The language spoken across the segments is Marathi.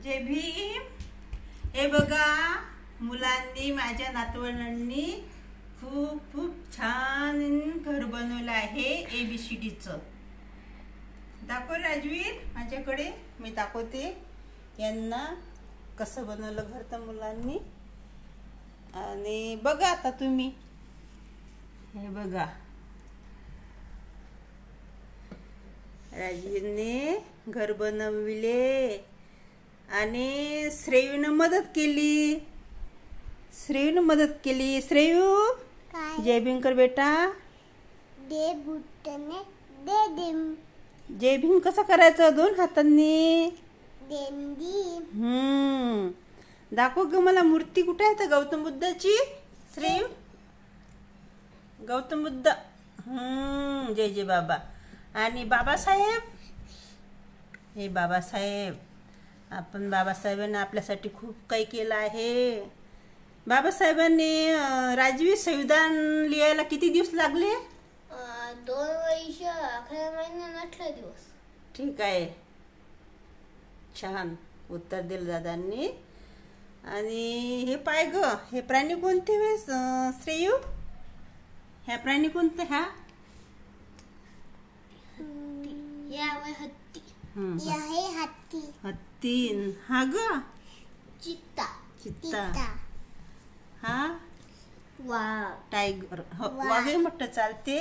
जय भीम. हे बघा, मुलांनी माझ्या नातवंडांनी खूप खूप छान घर बनवलं आहे. ABCDचं दाखव राजवीर, माझ्याकडे मी दाखवते यांना कसं बनवलं घर त्या मुलांनी. आणि बघा आता तुम्ही, हे बघा राजवीरने घर बनविले आणि श्रेयूनं मदत केली. श्रेयू जय भीम कर बेटा. दे बुटने दे देम. जय भीम कसं करायचं? 2 हातांनी. दाखव ग मला मूर्ती कुठे आहे तर गौतम बुद्धाची. श्रेयू गौतम बुद्ध. जय जय बाबा. आणि बाबासाहेब, हे बाबासाहेब. आपण बाबासाहेबांनी आपल्यासाठी खूप काही केलं आहे. बाबासाहेबांनी राजवीर संविधान लिहायला किती दिवस लागले? 2 वर्ष 11 महिने 18 दिवस. ठीक आहे, छान उत्तर दिलं दादांनी. आणि हे पाय ग, हे प्राणी कोणते वेळेस श्रेयू? ह्या प्राणी कोणते? ह्या हत्ती. हत्ती. हत्ती. हा ग चित्ता. हा वाघ. टायगर. वाघही मोठं चालते.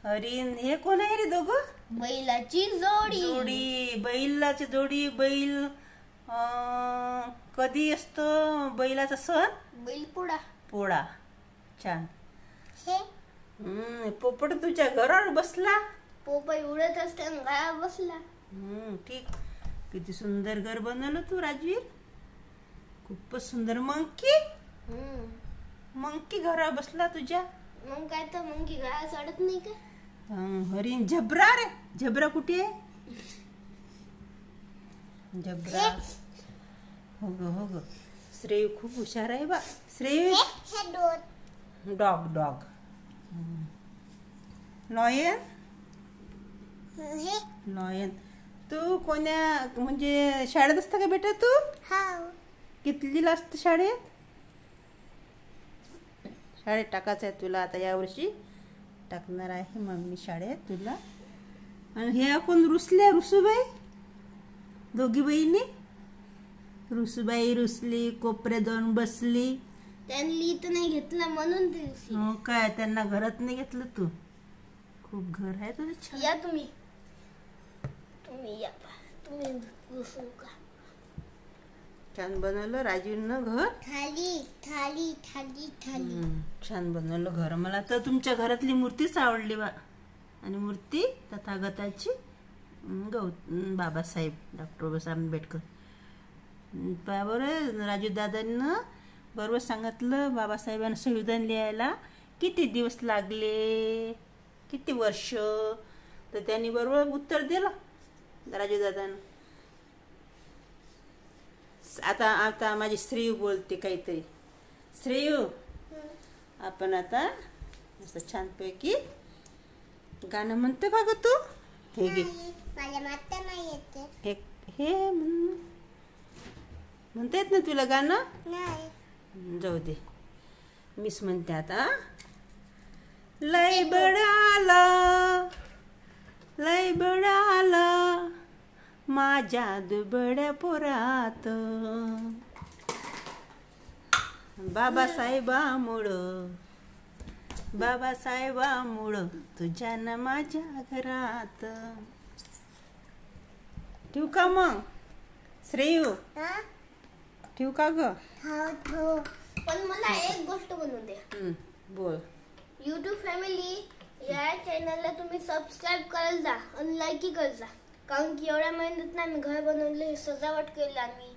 हरिण. हे कोण आहे रे दोघं? बैलाची जोडी. बैलाची जोडी. बैल कधी असतो बैलाचा सण? बैलपोळा. छान. हे पोपट तुझ्या घरावर बसला. पोपट उडत असताना घरावर बसला. ठीक. किती सुंदर घर बनवलं तू राजवीर, खूपच सुंदर. मंकी घरावर बसला तुझ्या. मग काय तर मंकी घरावर चढत नाही का? हरिण. झबरा रे, झबरा कुठे आहे? झबरा. हो ग. श्रेयू खूप हुशार आहे बा. श्रेयू. डॉग. लॉयन. तू कोण्या म्हणजे शाळेत असता का बेटा तू? कितलीला असतं शाळेत? शाळेत टाकायचं आहे तुला आता, यावर्षी टाकणार आहे मम्मी शाळेत तुला. आणि हे कोण रुसल्या? रुसूबाई. दोघी बहिणी. रुसूबाई रुसली, कोपऱ्यात जाऊन बसली. त्यांनी इथं नाही घेतलं म्हणून ते रुसली. हो काय, त्यांना घरात नाही घेतलं तू? खूप घर आहे तुझं छान. या तुम्ही या. तुम्ही रुसू का? छान बनवलं राजूनं घर. थाली. छान बनवलं घर. मला तर तुमच्या घरातली मूर्तीच आवडली बा. आणि मूर्ती तथागताची बाबासाहेब डॉक्टर बाबासाहेब आंबेडकर. बरोबर राजू दादांना बरोबर सांगितलं. बाबासाहेबांना संविधान लिहायला किती दिवस लागले, किती वर्ष, तर त्यांनी बरोबर उत्तर दिलं राजू दादांना. आता माझी श्रेयू बोलते काहीतरी. श्रेयू, आपण आता असं छानपैकी गाणं म्हणतो का ग तू? हे घे. हे म्हणता येत ना तुला गाणं? जाऊ दे, मीच म्हणते आता. लय बडाला माझ्या दुबड्या पोरात, बाबासाहेबामुळं तुझ्या न माझ्या घरात. ठेवू का मग श्रेयू? ठेवू का ग? पण मला एक गोष्ट बनवून द्या. बोल. YouTube फॅमिली या चॅनलला तुम्ही सबस्क्राईब करायला जा आणि लाईक करायला जा. कारण की एवढ्या मेहनत आम्ही घर बनवले, सजावट केली आम्ही,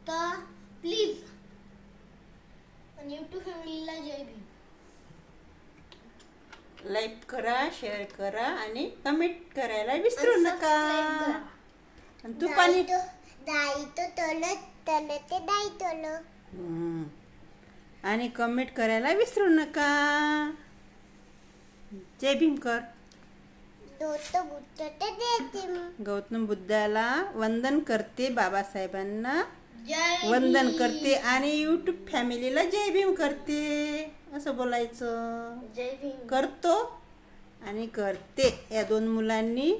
तर प्लीज. आणि YouTube फॅमिलीला जय भीम. लाईक करा, शेअर करा आणि कमेंट करायला विसरू नका. आणि तू पाणी आणि कमेंट करायला विसरू नका. जय भीम कर. गौतम बुद्धाला वंदन करते, बाबासाहेबांना जय वंदन भीम. करते आणि युट्यूब फॅमिलीला जय भीम करते असं बोलायचं. जय भीम. करतो आणि करते या दोन मुलांनी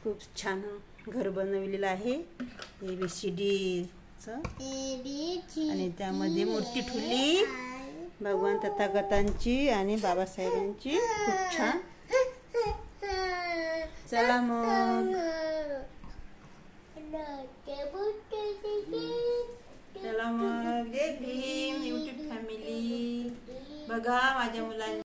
खूप छान घर बनवलेलं आहे ABCD चं. आणि त्यामध्ये मूर्ती ठेवली भगवान तथागतांची आणि बाबासाहेबांची. खूप छान. चला मग जय भीम. युट्यूब फॅमिली बघा माझ्या मुलांनी